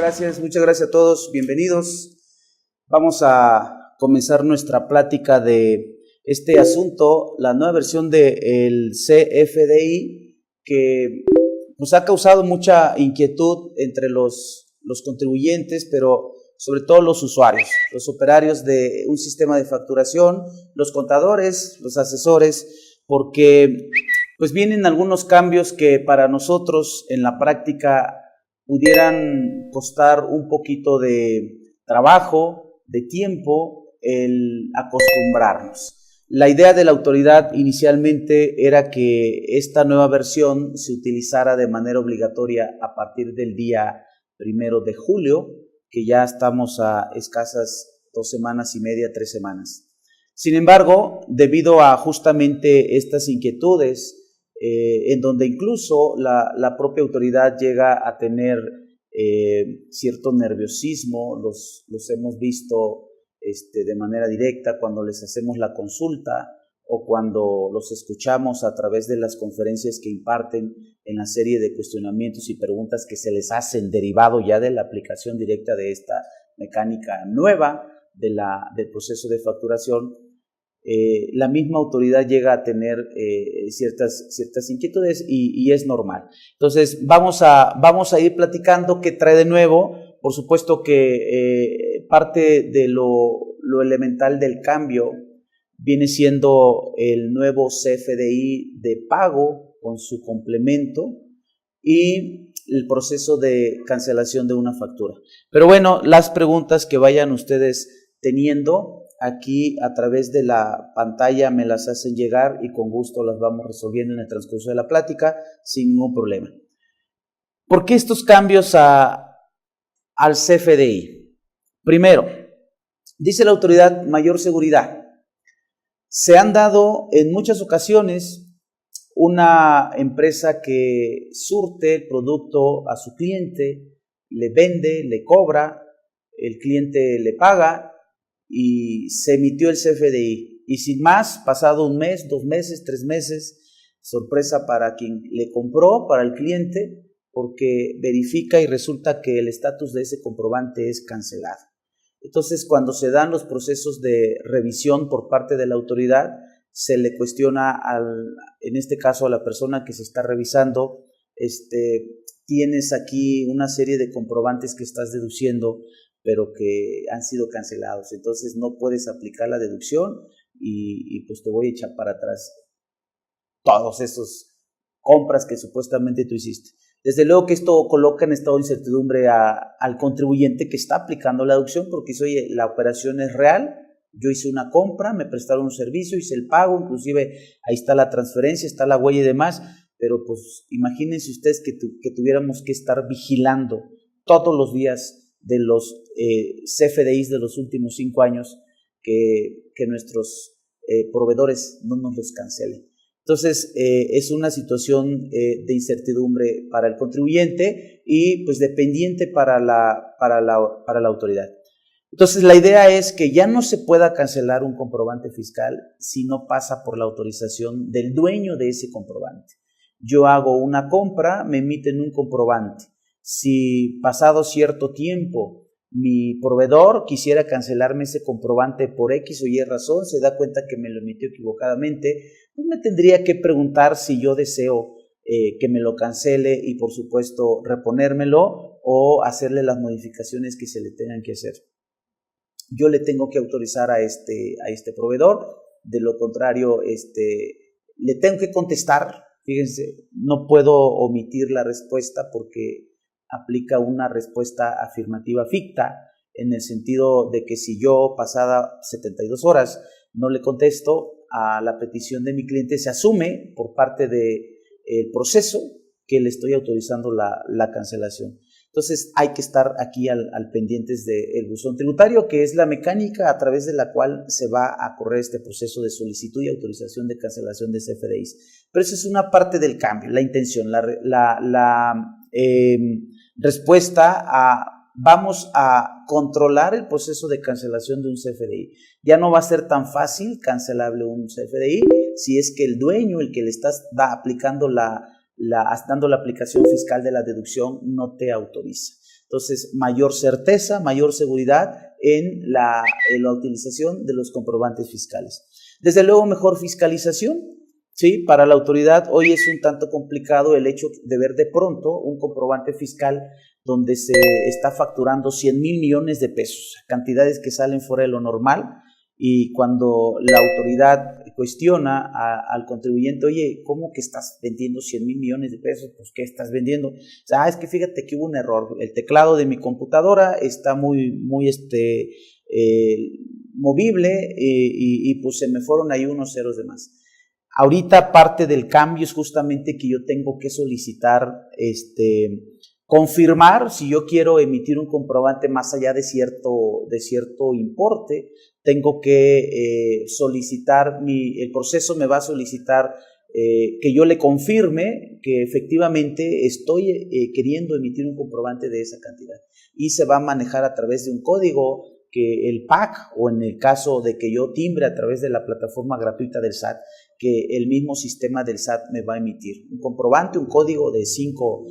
muchas gracias a todos, bienvenidos. Vamos a comenzar nuestra plática de este asunto, la nueva versión del CFDI, que nos ha causado mucha inquietud entre los contribuyentes, pero sobre todo los usuarios, los operarios de un sistema de facturación, los contadores, los asesores, porque pues vienen algunos cambios que para nosotros en la práctica pudieran costar un poquito de trabajo, de tiempo, el acostumbrarnos. La idea de la autoridad inicialmente era que esta nueva versión se utilizara de manera obligatoria a partir del día 1 de julio, que ya estamos a escasas 2 semanas y media, 3 semanas. Sin embargo, debido a justamente estas inquietudes, en donde incluso la propia autoridad llega a tener cierto nerviosismo, los hemos visto de manera directa cuando les hacemos la consulta o cuando los escuchamos a través de las conferencias que imparten en la serie de cuestionamientos y preguntas que se les hacen derivado ya de la aplicación directa de esta mecánica nueva del proceso de facturación. La misma autoridad llega a tener ciertas inquietudes y es normal. Entonces vamos a ir platicando qué trae de nuevo. Por supuesto que parte de lo elemental del cambio viene siendo el nuevo CFDI de pago con su complemento y el proceso de cancelación de una factura. Pero bueno, las preguntas que vayan ustedes teniendo aquí a través de la pantalla me las hacen llegar y con gusto las vamos resolviendo en el transcurso de la plática sin ningún problema. ¿Por qué estos cambios al CFDI? Primero, dice la autoridad, mayor seguridad. Se han dado en muchas ocasiones una empresa que surte el producto a su cliente, le vende, le cobra, el cliente le paga y se emitió el CFDI. Y sin más, pasado 1 mes, 2 meses, 3 meses, sorpresa para quien le compró, para el cliente, porque verifica y resulta que el estatus de ese comprobante es cancelado. Entonces, cuando se dan los procesos de revisión por parte de la autoridad, se le cuestiona, en este caso a la persona que se está revisando, tienes aquí una serie de comprobantes que estás deduciendo, pero que han sido cancelados. Entonces, no puedes aplicar la deducción y pues te voy a echar para atrás todos esos compras que supuestamente tú hiciste. Desde luego que esto coloca en estado de incertidumbre al contribuyente que está aplicando la deducción, porque dice, oye, la operación es real, yo hice una compra, me prestaron un servicio, hice el pago, inclusive ahí está la transferencia, está la huella y demás, pero pues imagínense ustedes que tuviéramos que estar vigilando todos los días de los CFDIs de los últimos 5 años que nuestros proveedores no nos los cancelen. Entonces, es una situación de incertidumbre para el contribuyente y pues dependiente para la autoridad. Entonces, la idea es que ya no se pueda cancelar un comprobante fiscal si no pasa por la autorización del dueño de ese comprobante. Yo hago una compra, me emiten un comprobante. Si pasado cierto tiempo mi proveedor quisiera cancelarme ese comprobante por X o Y razón, se da cuenta que me lo emitió equivocadamente, pues me tendría que preguntar si yo deseo que me lo cancele y por supuesto reponérmelo o hacerle las modificaciones que se le tengan que hacer. Yo le tengo que autorizar a este proveedor, de lo contrario le tengo que contestar. Fíjense, no puedo omitir la respuesta porque aplica una respuesta afirmativa ficta, en el sentido de que si yo pasada 72 horas no le contesto a la petición de mi cliente, se asume por parte del proceso que le estoy autorizando la cancelación. Entonces hay que estar aquí al pendientes del buzón tributario, que es la mecánica a través de la cual se va a correr este proceso de solicitud y autorización de cancelación de CFDIs. Pero eso es una parte del cambio, la intención, la respuesta vamos a controlar el proceso de cancelación de un CFDI. Ya no va a ser tan fácil cancelable un CFDI si es que el dueño, el que le está aplicando dando la aplicación fiscal de la deducción, no te autoriza. Entonces, mayor certeza, mayor seguridad en la utilización de los comprobantes fiscales. Desde luego, mejor fiscalización. Sí, para la autoridad hoy es un tanto complicado el hecho de ver de pronto un comprobante fiscal donde se está facturando 100,000 millones de pesos, cantidades que salen fuera de lo normal, y cuando la autoridad cuestiona al contribuyente, oye, ¿cómo que estás vendiendo 100,000 millones de pesos? Pues, ¿qué estás vendiendo? O sea, es que fíjate que hubo un error, el teclado de mi computadora está muy movible y pues se me fueron ahí unos ceros de más. Ahorita parte del cambio es justamente que yo tengo que solicitar, confirmar si yo quiero emitir un comprobante más allá de cierto importe. Tengo que solicitar, el proceso me va a solicitar que yo le confirme que efectivamente estoy queriendo emitir un comprobante de esa cantidad. Y se va a manejar a través de un código que el PAC, o en el caso de que yo timbre a través de la plataforma gratuita del SAT, que el mismo sistema del SAT me va a emitir un comprobante, un código de 5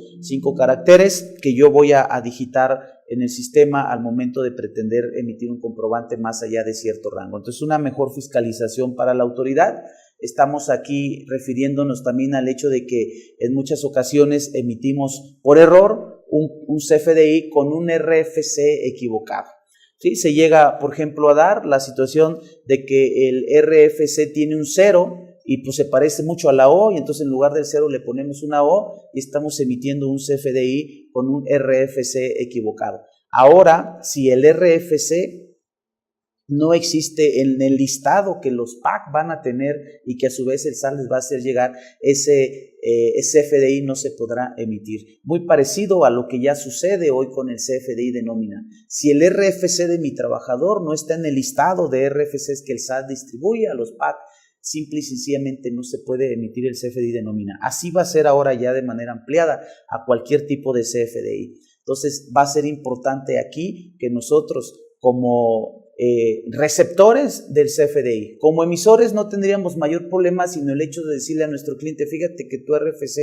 caracteres que yo voy a digitar en el sistema al momento de pretender emitir un comprobante más allá de cierto rango. Entonces, una mejor fiscalización para la autoridad. Estamos aquí refiriéndonos también al hecho de que en muchas ocasiones emitimos por error un CFDI con un RFC equivocado. ¿Sí? Se llega, por ejemplo, a dar la situación de que el RFC tiene un 0 y pues se parece mucho a la O, y entonces en lugar del 0 le ponemos una O y estamos emitiendo un CFDI con un RFC equivocado. Ahora, si el RFC no existe en el listado que los PAC van a tener y que a su vez el SAT les va a hacer llegar, ese CFDI no se podrá emitir. Muy parecido a lo que ya sucede hoy con el CFDI de nómina. Si el RFC de mi trabajador no está en el listado de RFCs que el SAT distribuye a los PAC, simple y sencillamente no se puede emitir el CFDI de nómina. Así va a ser ahora ya de manera ampliada a cualquier tipo de CFDI. Entonces va a ser importante aquí que nosotros como receptores del CFDI, como emisores no tendríamos mayor problema, sino el hecho de decirle a nuestro cliente, fíjate que tu RFC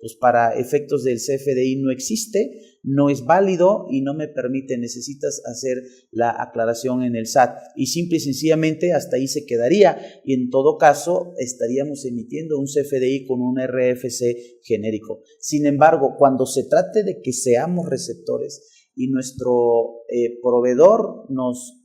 pues para efectos del CFDI no existe, no es válido y no me permite, necesitas hacer la aclaración en el SAT, y simple y sencillamente hasta ahí se quedaría, y en todo caso estaríamos emitiendo un CFDI con un RFC genérico. Sin embargo, cuando se trate de que seamos receptores y nuestro proveedor nos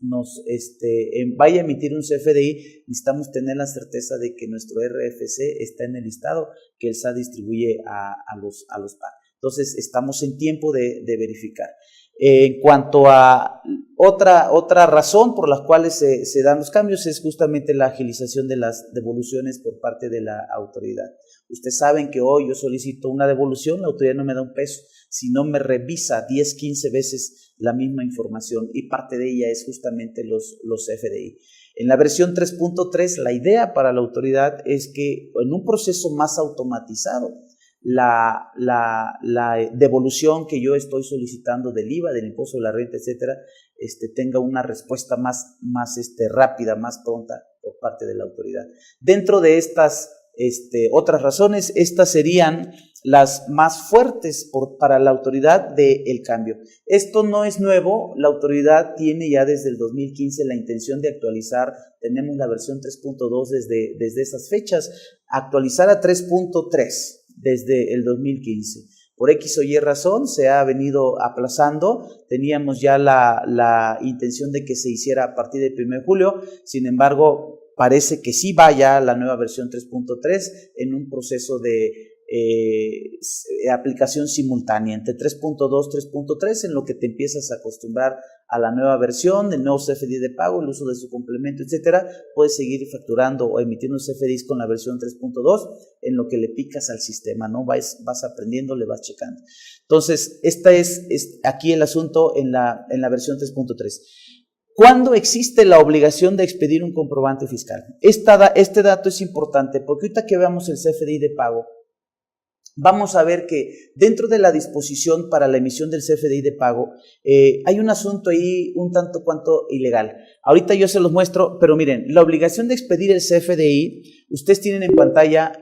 vaya a emitir un CFDI, necesitamos tener la certeza de que nuestro RFC está en el listado que el SAT distribuye a los PAC. Entonces, estamos en tiempo de verificar. En cuanto a otra razón por la cual se dan los cambios es justamente la agilización de las devoluciones por parte de la autoridad. Ustedes saben que hoy yo solicito una devolución, la autoridad no me da un peso, sino me revisa 10, 15 veces la misma información, y parte de ella es justamente los CFDI. En la versión 3.3, la idea para la autoridad es que en un proceso más automatizado, la devolución que yo estoy solicitando del IVA, del impuesto de la renta, etcétera, tenga una respuesta más rápida, más pronta por parte de la autoridad. Dentro de estas otras razones, estas serían las más fuertes para la autoridad del cambio. Esto no es nuevo, la autoridad tiene ya desde el 2015 la intención de actualizar, tenemos la versión 3.2 desde esas fechas, actualizar a 3.3 desde el 2015. Por X o Y razón se ha venido aplazando, teníamos ya la intención de que se hiciera a partir del 1 de julio, sin embargo, parece que sí vaya la nueva versión 3.3 en un proceso de aplicación simultánea entre 3.2 y 3.3, en lo que te empiezas a acostumbrar a la nueva versión, el nuevo CFDI de pago, el uso de su complemento, etcétera. Puedes seguir facturando o emitiendo CFDIs con la versión 3.2 en lo que le picas al sistema, ¿no? Vas aprendiendo, le vas checando. Entonces, esta es aquí el asunto en la versión 3.3. ¿Cuándo existe la obligación de expedir un comprobante fiscal? Este dato es importante porque ahorita que veamos el CFDI de pago, vamos a ver que dentro de la disposición para la emisión del CFDI de pago hay un asunto ahí un tanto cuanto ilegal. Ahorita yo se los muestro, pero miren, la obligación de expedir el CFDI, ustedes tienen en pantalla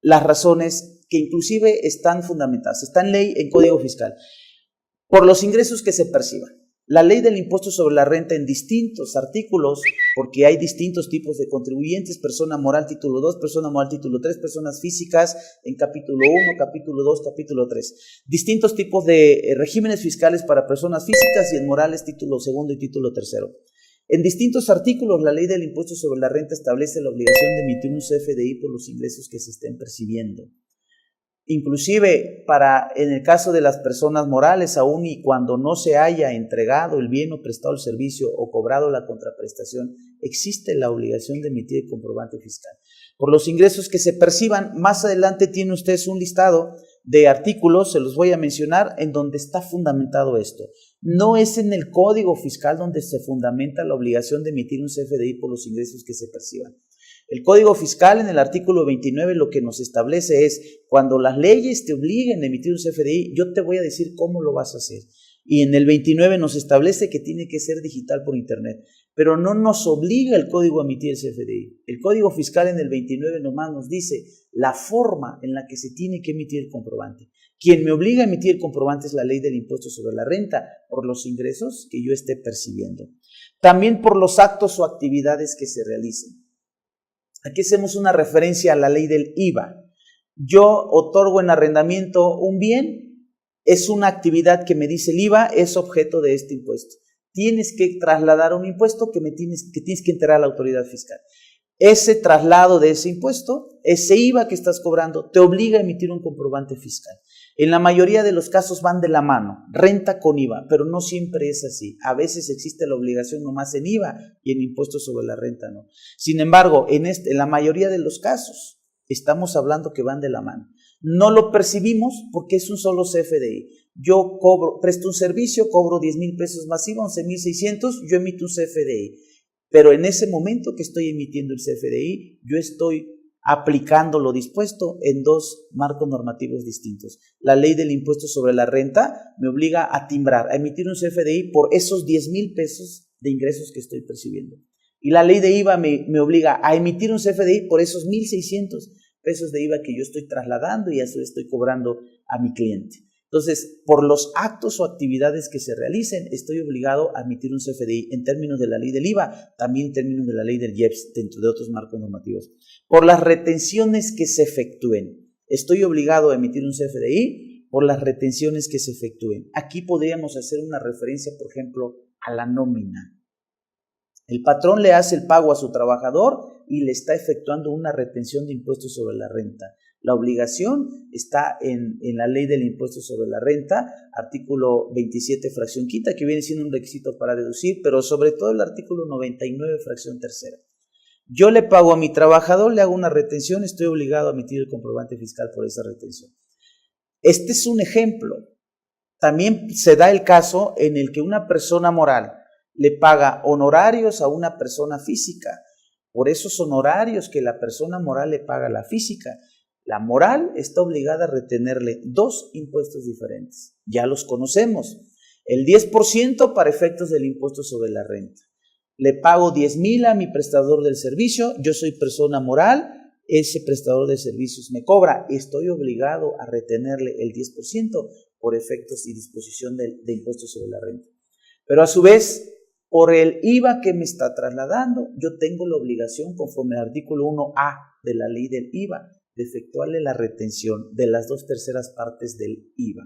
las razones que inclusive están fundamentadas, está en ley, en Código Fiscal. Por los ingresos que se perciban. La ley del impuesto sobre la renta en distintos artículos, porque hay distintos tipos de contribuyentes, persona moral título 2, persona moral título 3, personas físicas en capítulo 1, capítulo 2, capítulo 3. Distintos tipos de regímenes fiscales para personas físicas y en morales título 2 y título 3. En distintos artículos, la ley del impuesto sobre la renta establece la obligación de emitir un CFDI por los ingresos que se estén percibiendo. Inclusive en el caso de las personas morales, aun y cuando no se haya entregado el bien o prestado el servicio o cobrado la contraprestación, existe la obligación de emitir el comprobante fiscal. Por los ingresos que se perciban, más adelante tiene ustedes un listado de artículos, se los voy a mencionar, en donde está fundamentado esto. No es en el Código Fiscal donde se fundamenta la obligación de emitir un CFDI por los ingresos que se perciban. El Código Fiscal en el artículo 29 lo que nos establece es, cuando las leyes te obliguen a emitir un CFDI, yo te voy a decir cómo lo vas a hacer. Y en el 29 nos establece que tiene que ser digital por internet, pero no nos obliga el código a emitir el CFDI. El Código Fiscal en el 29 nomás nos dice la forma en la que se tiene que emitir el comprobante. Quien me obliga a emitir el comprobante es la ley del impuesto sobre la renta por los ingresos que yo esté percibiendo. También por los actos o actividades que se realicen. Aquí hacemos una referencia a la ley del IVA. Yo otorgo en arrendamiento un bien, es una actividad que me dice el IVA, es objeto de este impuesto. Tienes que trasladar un impuesto que tienes que enterar a la autoridad fiscal. Ese traslado de ese impuesto, ese IVA que estás cobrando, te obliga a emitir un comprobante fiscal. En la mayoría de los casos van de la mano, renta con IVA, pero no siempre es así. A veces existe la obligación nomás en IVA y en impuestos sobre la renta no. Sin embargo, en la mayoría de los casos estamos hablando que van de la mano. No lo percibimos porque es un solo CFDI. Yo presto un servicio, cobro 10,000 pesos más IVA, 11,600, yo emito un CFDI. Pero en ese momento que estoy emitiendo el CFDI, yo estoy aplicando lo dispuesto en dos marcos normativos distintos. La ley del impuesto sobre la renta me obliga a timbrar, a emitir un CFDI por esos 10,000 pesos de ingresos que estoy percibiendo. Y la ley de IVA me obliga a emitir un CFDI por esos 1,600 pesos de IVA que yo estoy trasladando y a su vez estoy cobrando a mi cliente. Entonces, por los actos o actividades que se realicen, estoy obligado a emitir un CFDI en términos de la ley del IVA, también en términos de la ley del IEPS, dentro de otros marcos normativos. Por las retenciones que se efectúen, estoy obligado a emitir un CFDI por las retenciones que se efectúen. Aquí podríamos hacer una referencia, por ejemplo, a la nómina. El patrón le hace el pago a su trabajador y le está efectuando una retención de impuestos sobre la renta. La obligación está en la ley del impuesto sobre la renta, artículo 27, fracción quinta, que viene siendo un requisito para deducir, pero sobre todo el artículo 99, fracción tercera. Yo le pago a mi trabajador, le hago una retención, estoy obligado a emitir el comprobante fiscal por esa retención. Este es un ejemplo. También se da el caso en el que una persona moral le paga honorarios a una persona física. Por esos honorarios que la persona moral le paga a la física, la moral está obligada a retenerle dos impuestos diferentes. Ya los conocemos. El 10% para efectos del impuesto sobre la renta. Le pago 10,000 a mi prestador del servicio, yo soy persona moral, ese prestador de servicios me cobra, estoy obligado a retenerle el 10% por efectos y disposición de impuestos sobre la renta. Pero a su vez, por el IVA que me está trasladando, yo tengo la obligación, conforme al artículo 1A de la ley del IVA, de efectuarle la retención de las 2/3 partes del IVA.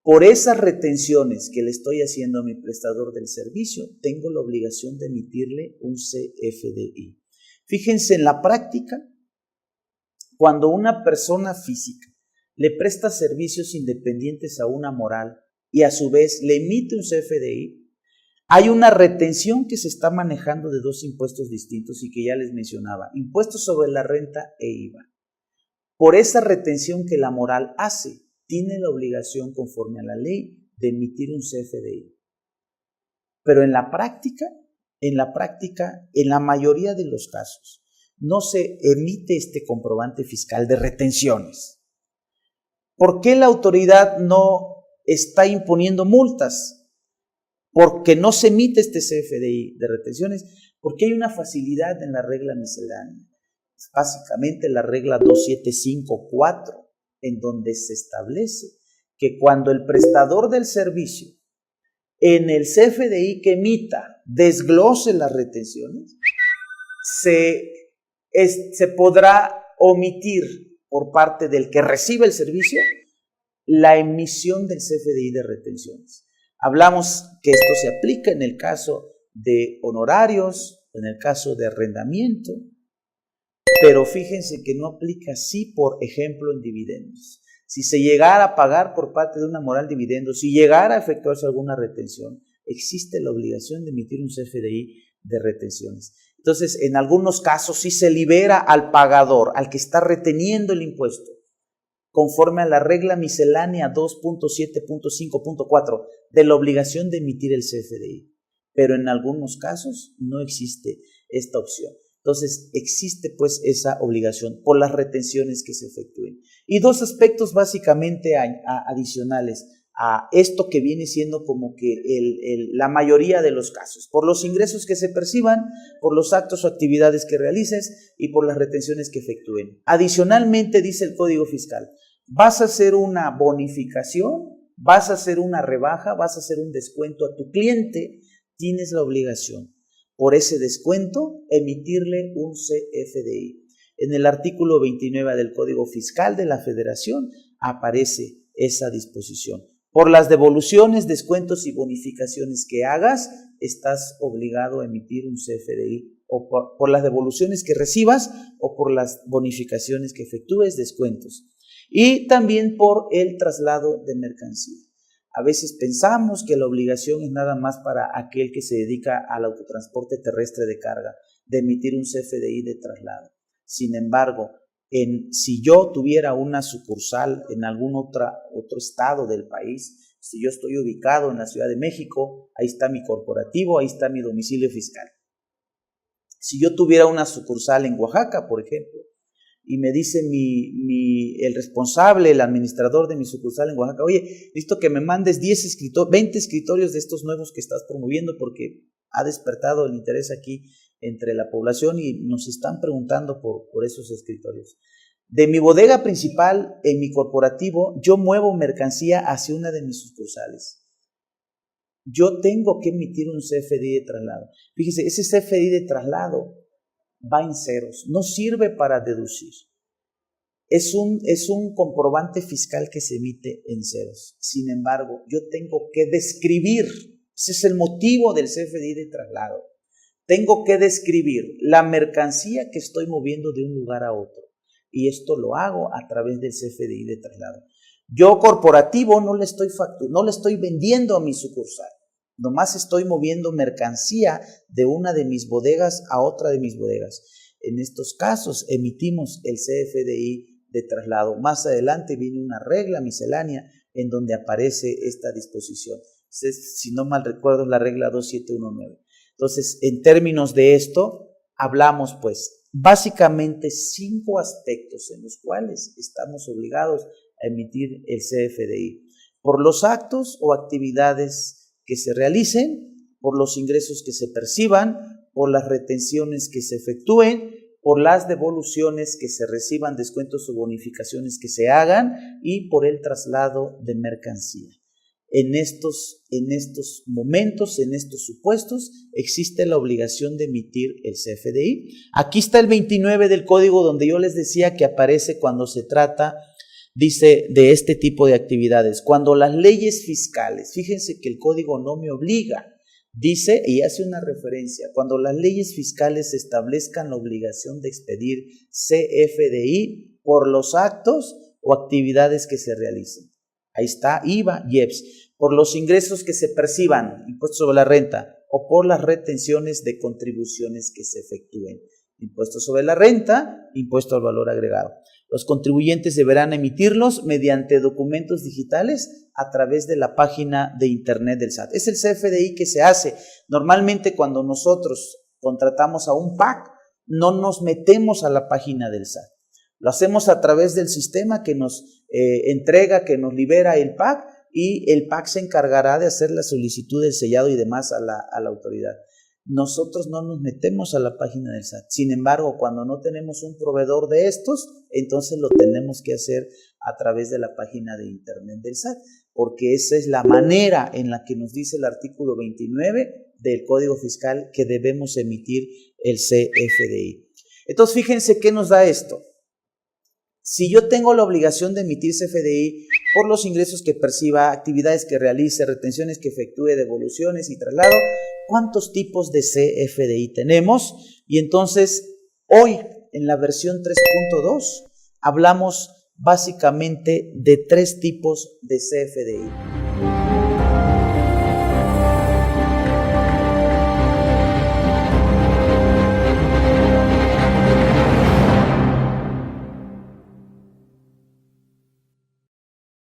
Por esas retenciones que le estoy haciendo a mi prestador del servicio, tengo la obligación de emitirle un CFDI. Fíjense, en la práctica, cuando una persona física le presta servicios independientes a una moral y a su vez le emite un CFDI, hay una retención que se está manejando de dos impuestos distintos y que ya les mencionaba, impuestos sobre la renta e IVA. Por esa retención que la moral hace, tiene la obligación, conforme a la ley, de emitir un CFDI. Pero en la práctica, en la mayoría de los casos, no se emite este comprobante fiscal de retenciones. ¿Por qué la autoridad no está imponiendo multas? Porque no se emite este CFDI de retenciones, porque hay una facilidad en la regla miscelánea. Básicamente la regla 2754, en donde se establece que cuando el prestador del servicio en el CFDI que emita desglose las retenciones, se podrá omitir por parte del que recibe el servicio la emisión del CFDI de retenciones. Hablamos que esto se aplica en el caso de honorarios, en el caso de arrendamiento, pero fíjense que no aplica así, por ejemplo, en dividendos. Si se llegara a pagar por parte de una moral dividendos, si llegara a efectuarse alguna retención, existe la obligación de emitir un CFDI de retenciones. Entonces, en algunos casos sí se libera al pagador, al que está reteniendo el impuesto, conforme a la regla miscelánea 2.7.5.4 de la obligación de emitir el CFDI. Pero en algunos casos no existe esta opción. Entonces, existe pues esa obligación por las retenciones que se efectúen. Y dos aspectos básicamente adicionales a esto que viene siendo como que la mayoría de los casos. Por los ingresos que se perciban, por los actos o actividades que realices y por las retenciones que efectúen. Adicionalmente, dice el Código Fiscal, vas a hacer una bonificación, vas a hacer una rebaja, vas a hacer un descuento a tu cliente, tienes la obligación por ese descuento emitirle un CFDI. En el artículo 29 del Código Fiscal de la Federación aparece esa disposición. Por las devoluciones, descuentos y bonificaciones que hagas, estás obligado a emitir un CFDI, o por las devoluciones que recibas o por las bonificaciones que efectúes, descuentos. Y también por el traslado de mercancía. A veces pensamos que la obligación es nada más para aquel que se dedica al autotransporte terrestre de carga, de emitir un CFDI de traslado. Sin embargo, si yo tuviera una sucursal en algún otro estado del país, si yo estoy ubicado en la Ciudad de México, ahí está mi corporativo, ahí está mi domicilio fiscal. Si yo tuviera una sucursal en Oaxaca, por ejemplo, y me dice el responsable, el administrador de mi sucursal en Oaxaca, oye, necesito que me mandes 20 escritorios de estos nuevos que estás promoviendo porque ha despertado el interés aquí entre la población y nos están preguntando por esos escritorios. De mi bodega principal en mi corporativo, yo muevo mercancía hacia una de mis sucursales. Yo tengo que emitir un CFDI de traslado. Fíjese, ese CFDI de traslado va en ceros, no sirve para deducir. Es un comprobante fiscal que se emite en ceros. Sin embargo, yo tengo que describir, ese es el motivo del CFDI de traslado. Tengo que describir la mercancía que estoy moviendo de un lugar a otro. Y esto lo hago a través del CFDI de traslado. Yo corporativo no le estoy vendiendo a mi sucursal. Nomás estoy moviendo mercancía de una de mis bodegas a otra de mis bodegas. En estos casos emitimos el CFDI de traslado. Más adelante viene una regla miscelánea en donde aparece esta disposición. Si no mal recuerdo, es la regla 2719. Entonces, en términos de esto, hablamos pues básicamente 5 aspectos en los cuales estamos obligados a emitir el CFDI. Por los actos o actividades que se realicen, por los ingresos que se perciban, por las retenciones que se efectúen, por las devoluciones que se reciban, descuentos o bonificaciones que se hagan y por el traslado de mercancía. En estos momentos, en estos supuestos, existe la obligación de emitir el CFDI. Aquí está el 29 del código donde yo les decía que aparece cuando se trata, dice, de este tipo de actividades. Cuando las leyes fiscales, fíjense que el código no me obliga, dice y hace una referencia, cuando las leyes fiscales establezcan la obligación de expedir CFDI por los actos o actividades que se realicen. Ahí está IVA y IEPS, por los ingresos que se perciban, impuesto sobre la renta, o por las retenciones de contribuciones que se efectúen. Impuesto sobre la renta, impuesto al valor agregado. Los contribuyentes deberán emitirlos mediante documentos digitales a través de la página de internet del SAT. Es el CFDI que se hace. Normalmente cuando nosotros contratamos a un PAC, no nos metemos a la página del SAT. Lo hacemos a través del sistema que nos entrega, que nos libera el PAC, y el PAC se encargará de hacer la solicitud del sellado y demás a la autoridad. nosotros no nos metemos a la página del SAT. Sin embargo, cuando no tenemos un proveedor de estos, entonces lo tenemos que hacer a través de la página de internet del SAT, porque esa es la manera en la que nos dice el artículo 29 del Código Fiscal que debemos emitir el CFDI. Entonces, fíjense qué nos da esto. Si yo tengo la obligación de emitir CFDI por los ingresos que perciba, actividades que realice, retenciones que efectúe, devoluciones y traslado, ¿cuántos tipos de CFDI tenemos? Y entonces, hoy, en la versión 3.2, hablamos básicamente de 3 tipos de CFDI.